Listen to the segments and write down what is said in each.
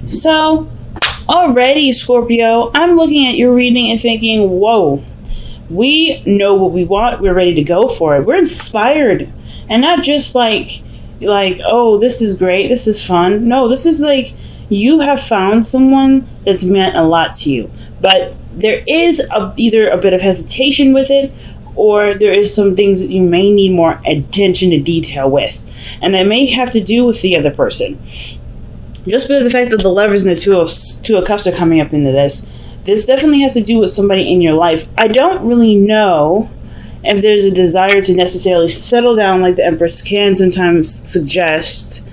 So, already, Scorpio, I'm looking at your reading and thinking, whoa, we know what we want. We're ready to go for it. We're inspired. And not just like, oh, this is great. This is fun. No, this is like you have found someone that's meant a lot to you. But there is either a bit of hesitation with it, or there is some things that you may need more attention to detail with. And that may have to do with the other person. Just by the fact that the lovers and the two of cups are coming up into this definitely has to do with somebody in your life. I don't really know if there's a desire to necessarily settle down like the Empress can sometimes suggest,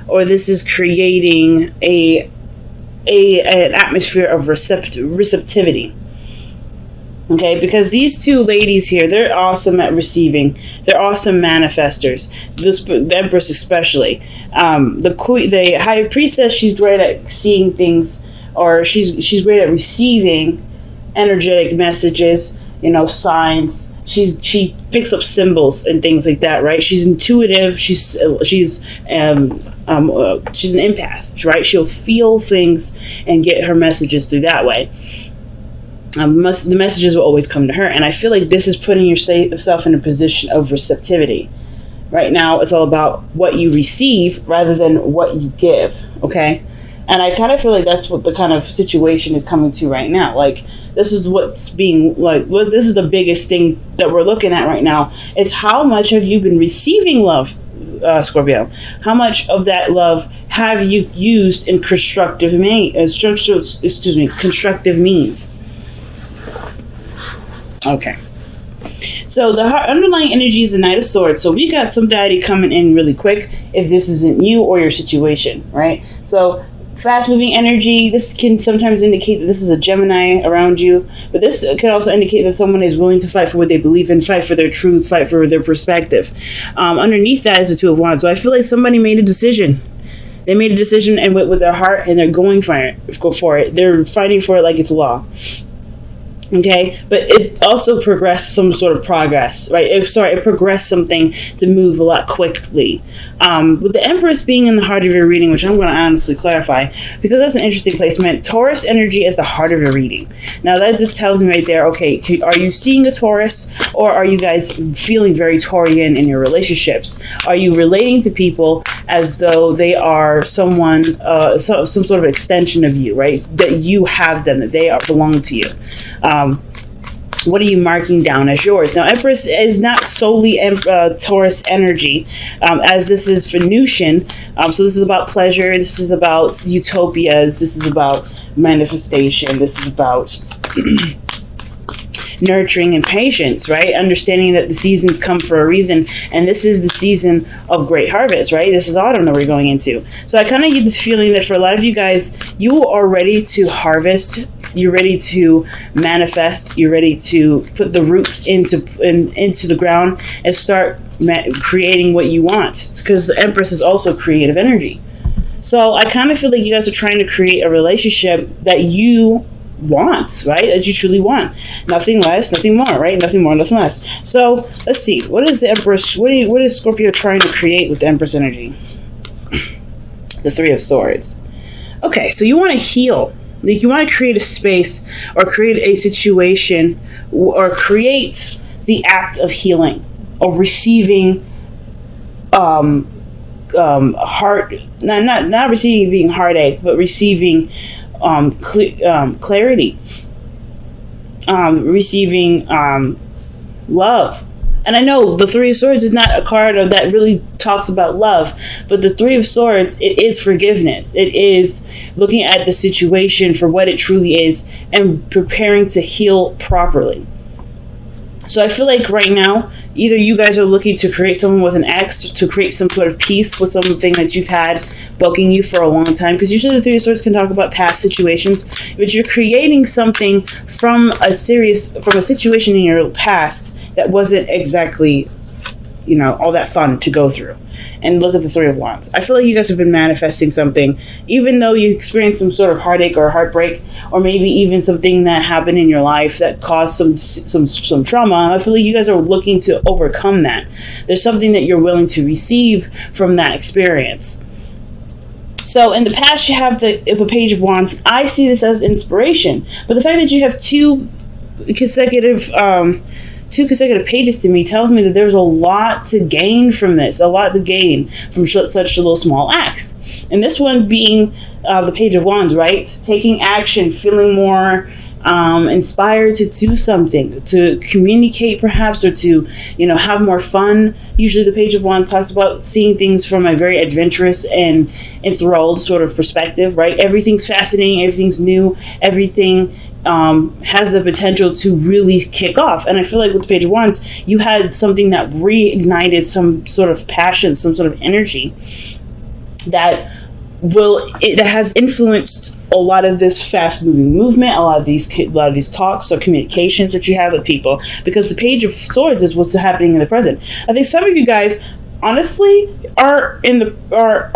or this is creating an atmosphere of receptivity. Okay, because these two ladies here, they're awesome at receiving. They're awesome manifestors. The Empress especially. The High Priestess, she's great at seeing things, or she's great at receiving energetic messages, signs. She picks up symbols and things like that, right? She's intuitive. She's an empath, right? She'll feel things and get her messages through that way. The messages will always come to her, and I feel like this is putting yourself in a position of receptivity. Right now, it's all about what you receive rather than what you give. Okay, and I kind of feel like that's what the kind of situation is coming to right now. Like, this is what's being this is the biggest thing that we're looking at right now. Is how much have you been receiving love, Scorpio? How much of that love have you used in constructive means? Okay. So the underlying energy is the Knight of Swords. So we got somebody coming in really quick if this isn't you or your situation, right? So fast-moving energy, this can sometimes indicate that this is a Gemini around you, but this can also indicate that someone is willing to fight for what they believe in, fight for their truth, fight for their perspective. Underneath that is the Two of Wands. So I feel like somebody made a decision. They made a decision and went with their heart, and they're going for it. Go for it. They're fighting for it like it's law. Okay, but it also progressed some sort of progress, right? It progressed something to move a lot quickly. With the Empress being in the heart of your reading, which I'm going to honestly clarify, because that's an interesting placement. Taurus energy is the heart of your reading. Now that just tells me right there, okay, are you seeing a Taurus, or are you guys feeling very Taurian in your relationships? Are you relating to people as though they are someone, some sort of extension of you, right? That you have them, that they belong to you. What are you marking down as yours? Now, Empress is not solely Taurus energy, as this is Venusian. So this is about pleasure. This is about utopias. This is about manifestation. This is about nurturing and patience, right? Understanding that the seasons come for a reason, and this is the season of great harvest, right? This is autumn that we're going into. So I kind of get this feeling that for a lot of you guys, you are ready to harvest. You're ready to manifest. You're ready to put the roots into the ground and start creating what you want, because the Empress is also creative energy. So I kind of feel like you guys are trying to create a relationship that you want, right? That you truly want. Nothing less, nothing more, right? Nothing more, nothing less. So let's see. What is the Empress? What is Scorpio trying to create with the Empress energy? The Three of Swords. Okay, so you want to heal. Like, you want to create a space, or create a situation, or create the act of healing, of receiving heart, not receiving heartache, but receiving clarity, receiving love. And I know the Three of Swords is not a card that really talks about love, but the Three of Swords, it is forgiveness. It is looking at the situation for what it truly is and preparing to heal properly. So I feel like right now, either you guys are looking to create someone with an ex, to create some sort of peace with something that you've had bugging you for a long time, because usually the Three of Swords can talk about past situations, but you're creating something from a situation in your past that wasn't exactly, all that fun to go through. And look at the Three of Wands. I feel like you guys have been manifesting something, even though you experienced some sort of heartache or heartbreak, or maybe even something that happened in your life that caused some trauma. I feel like you guys are looking to overcome that. There's something that you're willing to receive from that experience. So in the past, you have the Page of Wands. I see this as inspiration, but the fact that you have consecutive pages to me tells me that there's a lot to gain from this, a lot to gain from such little small acts. And this one being the Page of Wands, right? Taking action, feeling more inspired to do something, to communicate perhaps, or to, have more fun. Usually the Page of Wands talks about seeing things from a very adventurous and enthralled sort of perspective, right? Everything's fascinating, everything's new, everything has the potential to really kick off. And I feel like with the Page of Wands, you had something that reignited some sort of passion, some sort of energy that has influenced a lot of this fast moving movement, a lot of these talks or communications that you have with people, because the Page of Swords is what's happening in the present. I think some of you guys honestly are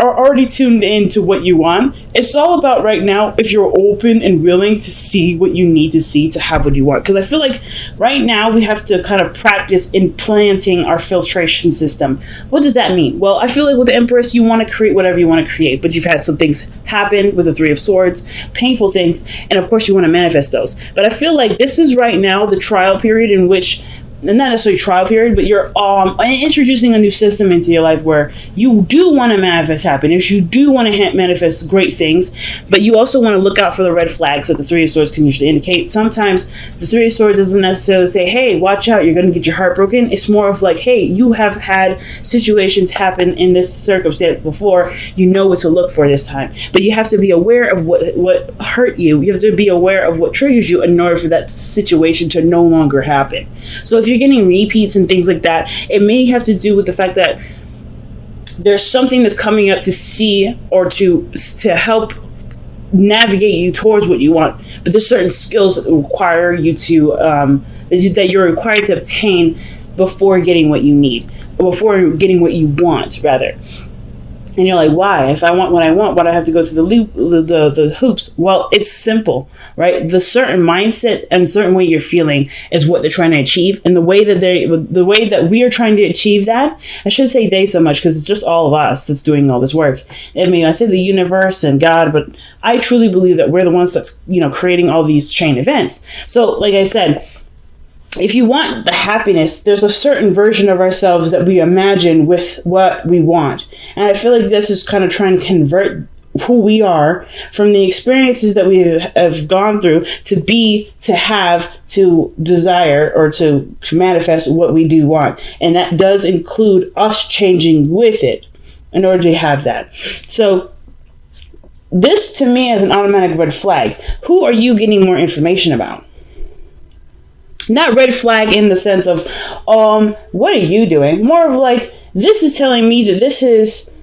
already tuned into what you want. It's all about right now if you're open and willing to see what you need to see to have what you want. Because I feel like right now we have to kind of practice implanting our filtration system. What does that mean? Well, I feel like with the Empress, you want to create whatever you want to create, but you've had some things happen with the Three of Swords, painful things, and of course you want to manifest those. But I feel like this is right now the trial period in which, not necessarily trial period, but you're introducing a new system into your life where you do want to manifest happiness, you do want to manifest great things, but you also want to look out for the red flags that the Three of Swords can usually indicate. Sometimes the Three of Swords doesn't necessarily say, hey, watch out, you're going to get your heart broken. It's more of like, hey, you have had situations happen in this circumstance before, you know what to look for this time. But you have to be aware of what hurt you. You have to be aware of what triggers you in order for that situation to no longer happen. So if you're getting repeats and things like that, it may have to do with the fact that there's something that's coming up to see or to help navigate you towards what you want. But there's certain skills that require you to that you're required to obtain before getting what you need, or before getting what you want, rather. And you're like, why? If I want what I want, why do I have to go through the hoops? Well, it's simple, right? The certain mindset and certain way you're feeling is what they're trying to achieve. And the way that we are trying to achieve that, I shouldn't say they so much because it's just all of us that's doing all this work. I mean, I say the universe and God, but I truly believe that we're the ones that's, creating all these chain events. So like I said, if you want the happiness, there's a certain version of ourselves that we imagine with what we want. And I feel like this is kind of trying to convert who we are from the experiences that we have gone through to have, to desire, or to manifest what we do want. And that does include us changing with it in order to have that. So this to me is an automatic red flag. Who are you getting more information about? Not red flag in the sense of, what are you doing? More of like, this is telling me that this is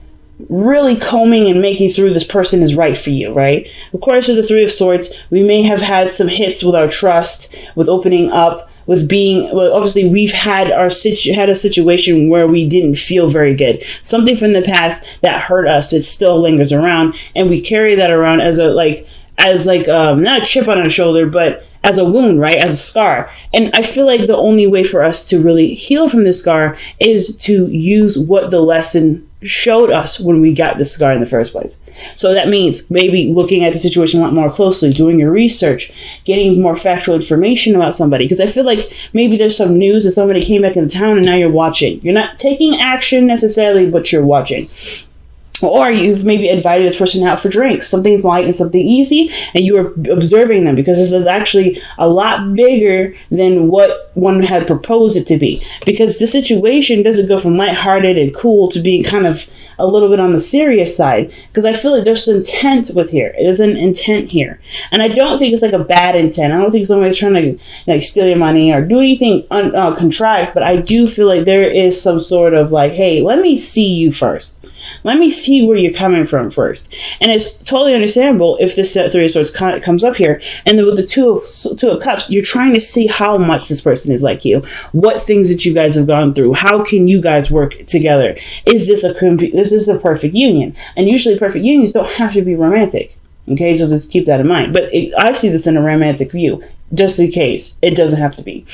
really combing and making through this person is right for you, right? Of course, with the Three of Swords, we may have had some hits with our trust, with opening up, with being, well, obviously we've had a situation where we didn't feel very good. Something from the past that hurt us, it still lingers around, and we carry that around as not a chip on our shoulder, but as a wound, right? As a scar. And I feel like the only way for us to really heal from this scar is to use what the lesson showed us when we got the scar in the first place. So that means maybe looking at the situation a lot more closely, doing your research, getting more factual information about somebody. Because I feel like maybe there's some news that somebody came back into town and now you're watching. You're not taking action necessarily, but you're watching. Or you've maybe invited this person out for drinks, something light and something easy, and you are observing them because this is actually a lot bigger than what one had proposed it to be. Because the situation doesn't go from lighthearted and cool to being kind of a little bit on the serious side. Because I feel like there's intent with here. There's an intent here. And I don't think it's like a bad intent. I don't think somebody's trying to steal your money or do anything contrived. But I do feel like there is some sort of like, hey, let me see you first. Let me see where you're coming from first. And it's totally understandable if this Three of Swords comes up here. And then with the Two of Cups, you're trying to see how much this person is like you. What things that you guys have gone through. How can you guys work together? Is this a perfect union? And usually perfect unions don't have to be romantic. Okay, so just keep that in mind. But I see this in a romantic view. Just in case. It doesn't have to be.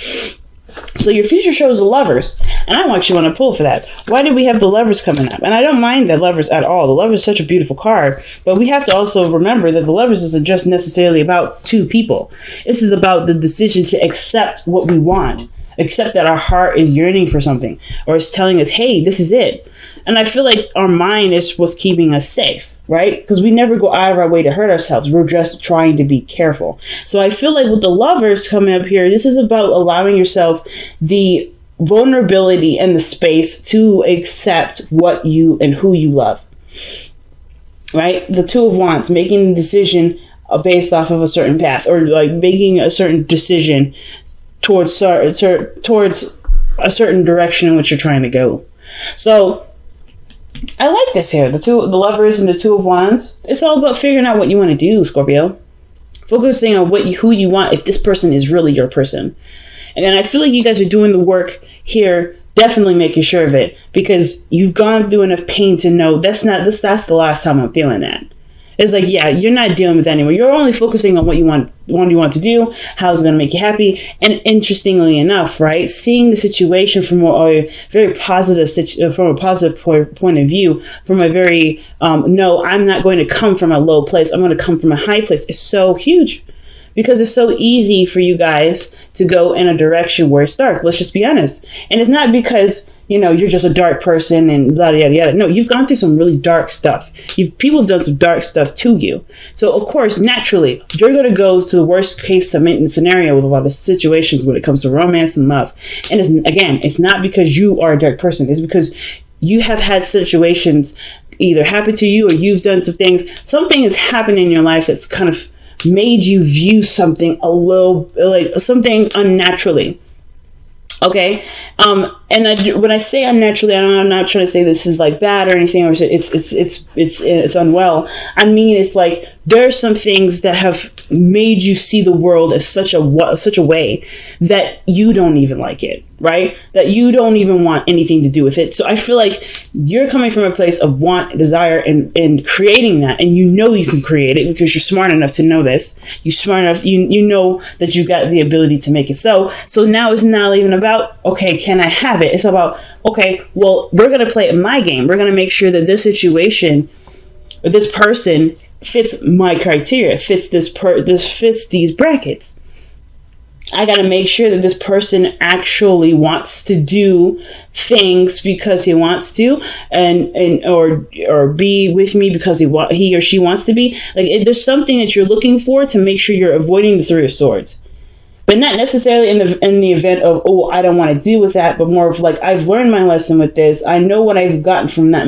So your future shows the Lovers, and I actually want to pull for that. Why did we have the Lovers coming up? And I don't mind the Lovers at all. The Lovers is such a beautiful card, but we have to also remember that the Lovers isn't just necessarily about two people. This is about the decision to accept what we want, accept that our heart is yearning for something, or is telling us, hey, this is it. And I feel like our mind is what's keeping us safe, right? Because we never go out of our way to hurt ourselves. We're just trying to be careful. So I feel like with the Lovers coming up here, this is about allowing yourself the vulnerability and the space to accept what you and who you love, right? The Two of Wands, making the decision based off of a certain path, or like making a certain decision towards a certain direction in which you're trying to go. So I like this here. The Lovers and the Two of Wands. It's all about figuring out what you want to do, Scorpio. Focusing on who you want, if this person is really your person. And then I feel like you guys are doing the work here, definitely making sure of it, because you've gone through enough pain to know that's the last time I'm feeling that. It's like, yeah, you're not dealing with that anymore. You're only focusing on what you want to do, how it's going to make you happy. And interestingly enough, right, seeing the situation from a very positive point of view, from a very, no, I'm not going to come from a low place. I'm going to come from a high place. It's so huge, because it's so easy for you guys to go in a direction where it's dark. Let's just be honest. And it's not because, you're just a dark person and blah, yada, yada. No, you've gone through some really dark stuff. People have done some dark stuff to you. So, of course, naturally, you're going to go to the worst case scenario with a lot of situations when it comes to romance and love. And it's not because you are a dark person. It's because you have had situations either happen to you, or you've done some things. Something has happened in your life that's kind of made you view something a little, like something unnaturally. Okay. When I say unnaturally, I'm not trying to say this is like bad or anything, or it's unwell. I mean, it's like there are some things that have made you see the world as such a way that you don't even like it, right? That you don't even want anything to do with it. So I feel like you're coming from a place of want, desire, and creating that, and you can create it because you're smart enough to know this. You're smart enough, you know that you got the ability to make it so. So now it's not even about, okay, can I have it? It's about, okay, well, we're going to play my game. We're going to make sure that this situation, or this person fits my criteria, fits fits these brackets. I got to make sure that this person actually wants to do things because he wants to, or be with me because he or she wants to be. Like, there's something that you're looking for to make sure you're avoiding the Three of Swords. But not necessarily in the event of, oh, I don't want to deal with that, but more of like, I've learned my lesson with this. I know what I've gotten from that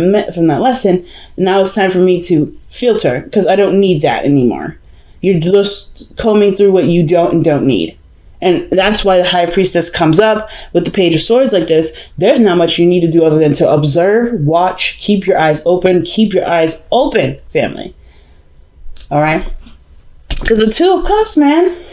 lesson. And now it's time for me to filter, because I don't need that anymore. You're just combing through what you don't need. And that's why the High Priestess comes up with the Page of Swords like this. There's not much you need to do other than to observe, watch, keep your eyes open, family. All right? Because the Two of Cups, man,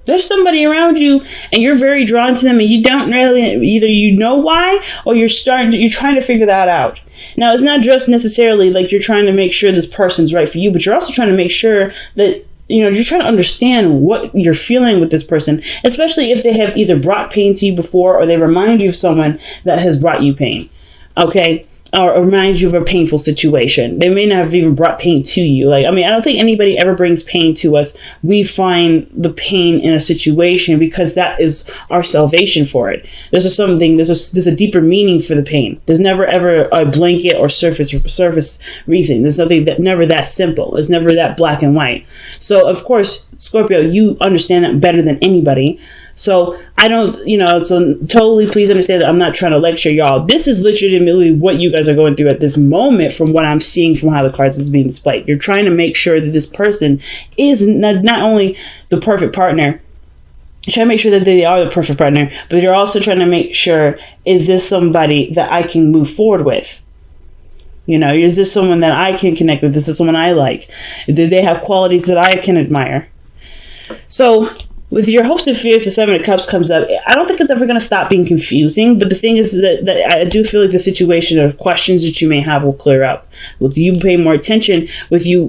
there's somebody around you and you're very drawn to them, and you don't really, either you know why, or you're trying to figure that out. Now, it's not just necessarily like you're trying to make sure this person's right for you, but you're also trying to make sure that, you're trying to understand what you're feeling with this person, especially if they have either brought pain to you before, or they remind you of someone that has brought you pain. Okay? Or remind you of a painful situation. They may not have even brought pain to you. I don't think anybody ever brings pain to us. We find the pain in a situation because that is our salvation for it. There's a deeper meaning for the pain. There's never ever a blanket or surface reason. There's never that simple. It's never that black and white. So of course, Scorpio, you understand that better than anybody. So I don't, so totally please understand that I'm not trying to lecture y'all. This is legitimately what you guys are going through at this moment from what I'm seeing from how the cards is being displayed. You're trying to make sure that this person is not only the perfect partner, you're trying to make sure that they are the perfect partner, but you're also trying to make sure, is this somebody that I can move forward with? Is this someone that I can connect with? Is this someone I like? Do they have qualities that I can admire? So with your hopes and fears, the Seven of Cups comes up. I don't think it's ever going to stop being confusing, but the thing is that I do feel like the situation of questions that you may have will clear up. With you paying more attention, with you,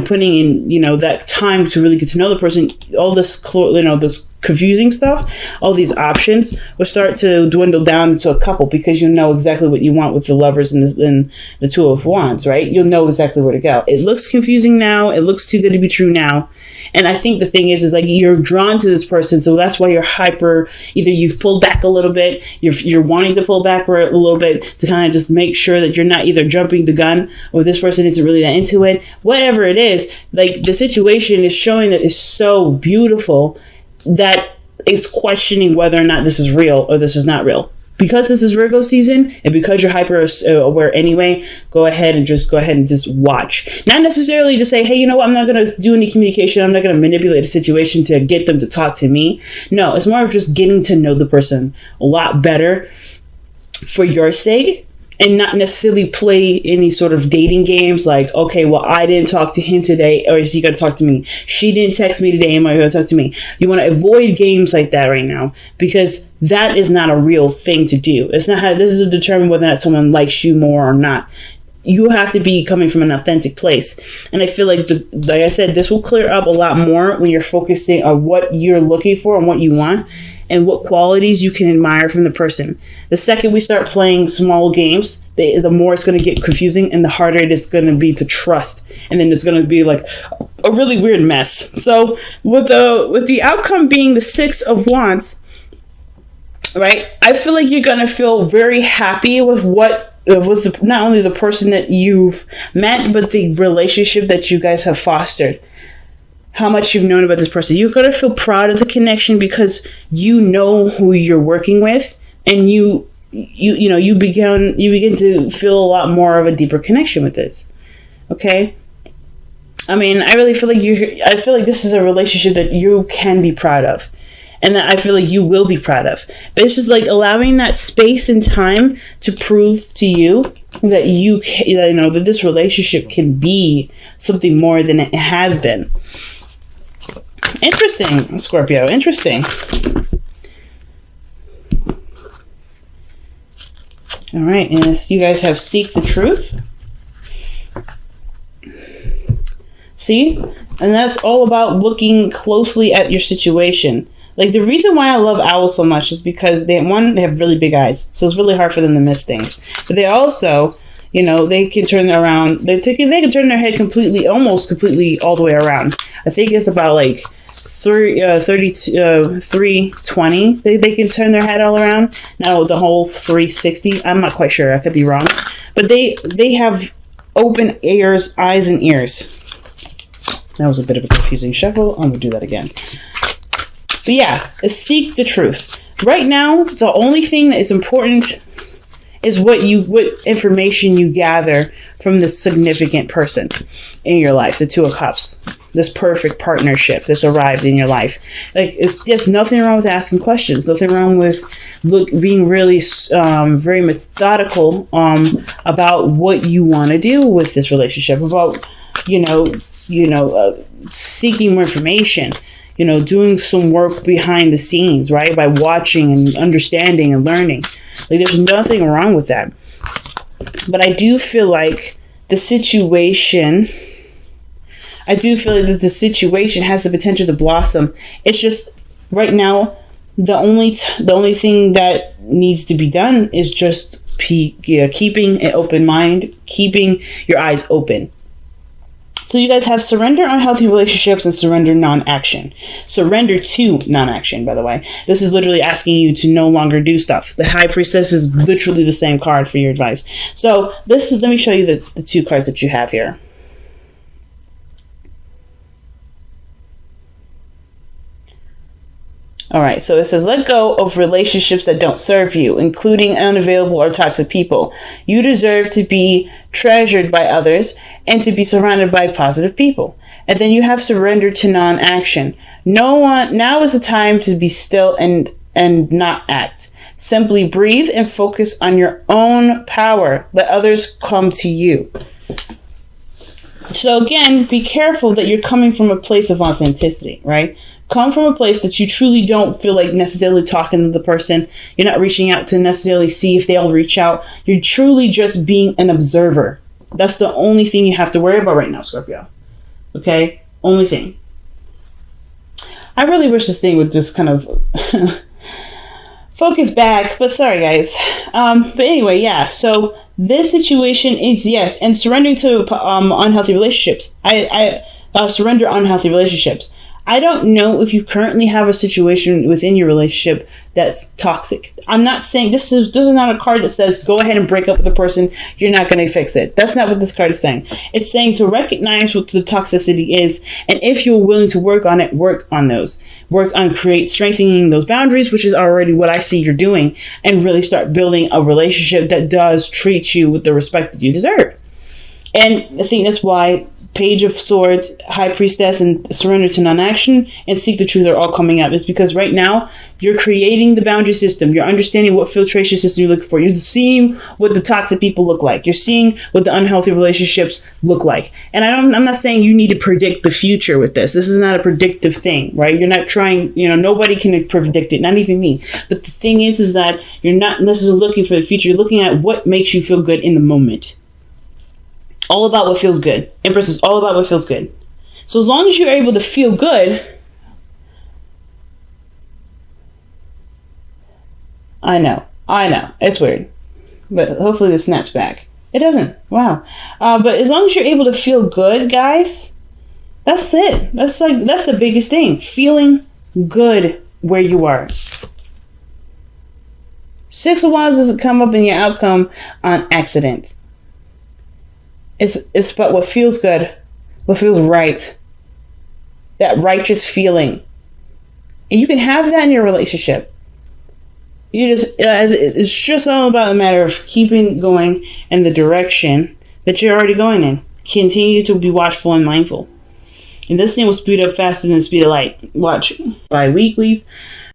putting in, that time to really get to know the person, all this, this confusing stuff, all these options will start to dwindle down into a couple, because you know exactly what you want with the Lovers and the Two of Wands, right? You'll know exactly where to go. It looks confusing now. It looks too good to be true now. And I think the thing is like you're drawn to this person, so that's why you're hyper. Either you've pulled back a little bit, you're wanting to pull back a little bit to kind of just make sure that you're not either jumping the gun or this person isn't really that into it. Whatever it is, like the situation is showing that it's so beautiful that it's questioning whether or not this is real or this is not real. Because this is Virgo season, and because you're hyper aware anyway, go ahead and just watch. Not necessarily to say, hey, you know what, I'm not going to do any communication. I'm not going to manipulate a situation to get them to talk to me. No, it's more of just getting to know the person a lot better for your sake, and not necessarily play any sort of dating games like, okay, well, I didn't talk to him today, or is he going to talk to me? She didn't text me today, am I going to talk to me? You want to avoid games like that right now, because that is not a real thing to do. It's not how this is to determine whether or not someone likes you more or not. You have to be coming from an authentic place. And I feel like, like I said, this will clear up a lot more when you're focusing on what you're looking for and what you want, and what qualities you can admire from the person. The second we start playing small games, the more it's going to get confusing, and the harder it is going to be to trust. And then it's going to be like a really weird mess. So with the outcome being the Six of Wands, right? I feel like you're going to feel very happy with not only the person that you've met, but the relationship that you guys have fostered. How much you've known about this person. You're going to feel proud of the connection because you know who you're working with, and you begin to feel a lot more of a deeper connection with this. Okay? I mean, I really feel like this is a relationship that you can be proud of, and that I feel like you will be proud of. But it's just like allowing that space and time to prove to you that that this relationship can be something more than it has been. Interesting, Scorpio. Interesting. All right, and you guys have Seek the Truth. See? And that's all about looking closely at your situation. Like, the reason why I love owls so much is because they have really big eyes, so it's really hard for them to miss things. But they also, they can turn around. They can turn their head almost completely all the way around. I think it's about like 320. They can turn their head all around. Now the whole 360. I'm not quite sure. I could be wrong. But they have open eyes and ears. That was a bit of a confusing shuffle. I'm gonna do that again. But yeah, seek the truth. Right now, the only thing that is important is what information you gather from this significant person in your life, the Two of Cups. This perfect partnership that's arrived in your life. Like, it's just nothing wrong with asking questions. Nothing wrong with being really very methodical about what you want to do with this relationship. About seeking more information. Doing some work behind the scenes, right? By watching and understanding and learning. Like, there's nothing wrong with that. But I do feel like the situation has the potential to blossom. It's just right now the only thing that needs to be done is just keeping an open mind, keeping your eyes open. So you guys have surrender unhealthy relationships and surrender non-action. Surrender to non-action, by the way. This is literally asking you to no longer do stuff. The High Priestess is literally the same card for your advice. So let me show you the two cards that you have here. All right, so it says, let go of relationships that don't serve you, including unavailable or toxic people. You deserve to be treasured by others and to be surrounded by positive people. And then you have surrender to non-action. Now is the time to be still and not act. Simply breathe and focus on your own power. Let others come to you. So again, be careful that you're coming from a place of authenticity, right? Come from a place that you truly don't feel like necessarily talking to the person. You're not reaching out to necessarily see if they'll reach out. You're truly just being an observer. That's the only thing you have to worry about right now, Scorpio. Okay? Only thing. I really wish this thing would just kind of focus back, but sorry guys. But anyway, yeah, so this situation is, yes, and surrendering to unhealthy relationships. I surrender unhealthy relationships. I don't know if you currently have a situation within your relationship that's toxic. I'm not saying this is not a card that says go ahead and break up with the person. You're not going to fix it. That's not what this card is saying. It's saying to recognize what the toxicity is, and if you're willing to work on it, work on those. Work on strengthening those boundaries, which is already what I see you're doing, and really start building a relationship that does treat you with the respect that you deserve. And I think that's why Page of Swords, High Priestess, and Surrender to Non-Action, and Seek the Truth are all coming up. It's because right now, you're creating the boundary system. You're understanding what filtration system you're looking for. You're seeing what the toxic people look like. You're seeing what the unhealthy relationships look like. And I'm not saying you need to predict the future with this. This is not a predictive thing, right? You're not trying, nobody can predict it, not even me. But the thing is that you're not necessarily looking for the future. You're looking at what makes you feel good in the moment. All about what feels good. Empress is all about what feels good. So as long as you're able to feel good, I know, it's weird, but hopefully this snaps back. It doesn't. Wow. But as long as you're able to feel good, guys, that's it. That's the biggest thing. Feeling good where you are. Six of Wands doesn't come up in your outcome on accident. It's about what feels good, what feels right. That righteous feeling. And you can have that in your relationship. It's just all about a matter of keeping going in the direction that you're already going in. Continue to be watchful and mindful. And this thing will speed up faster than the speed of light. Watch. Bi-weeklies.